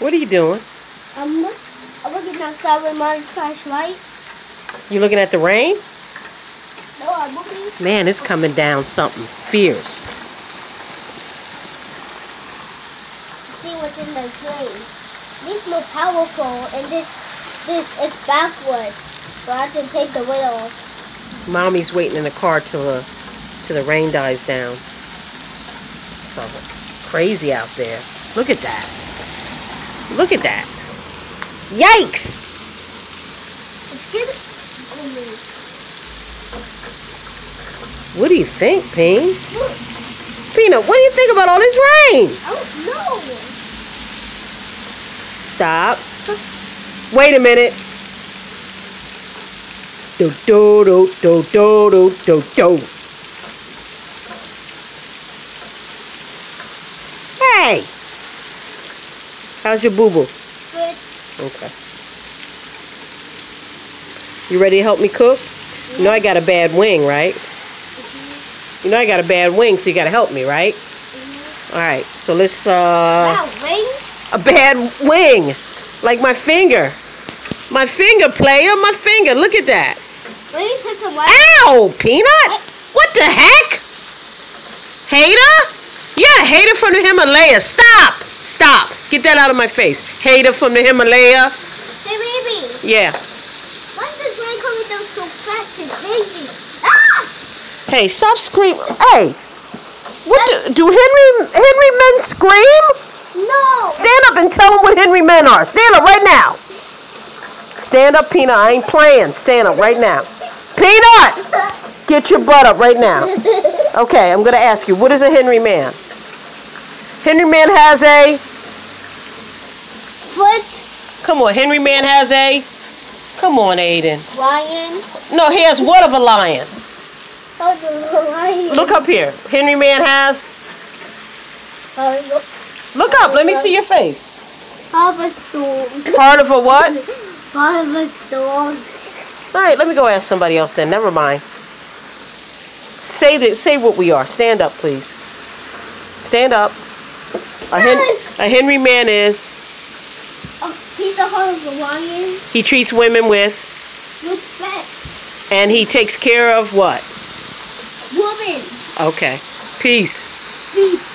What are you doing? I'm looking outside with Mommy's flashlight. You looking at the rain? No, I'm looking. Man, it's coming down something fierce. See what's in the train. This more powerful, and this is backwards. So I can take the wheel off. Mommy's waiting in the car till the rain dies down. It's all crazy out there. Look at that. Look at that. Yikes! It's good. What do you think, Ping? Peanut, what do you think about all this rain? I don't know. Stop. Wait a minute. Do do do do do do do do. Hey. How's your boo-boo? Good. Okay. You ready to help me cook? You know I got a bad wing, right? You know I got a bad wing, so you got to help me, right? All right. So let's Wow, wing? a bad wing, like my finger. My finger, player, my finger. Look at that. Let me put some water. Ow, Peanut! What the heck? Hater? Yeah, hater from the Himalaya. Stop! Stop. Get that out of my face. Hater from the Himalaya. Hey, baby. Yeah. Why is this rain coming down so fast and crazy? Ah! Hey, stop screaming. Hey, what do Henry men scream? No. Stand up and tell them what Henry men are. Stand up right now. Stand up, Peanut. I ain't playing. Stand up right now. Peanut! Get your butt up right now. Okay, I'm going to ask you, what is a Henry man? Henry man has a... Foot. Come on, Henry man has a... Come on, Aiden. Lion. No, he has what of a lion? Oh, the lion. Look up here. Henry man has... Look up. Let me see your face. Part of a storm. Part of a what? Part of a storm. All right, let me go ask somebody else then. Never mind. Say what we are. Stand up, please. Stand up. A Henry man is... He's a part of a lion. He treats women with... Respect. And he takes care of what? Woman. Okay. Peace. Peace.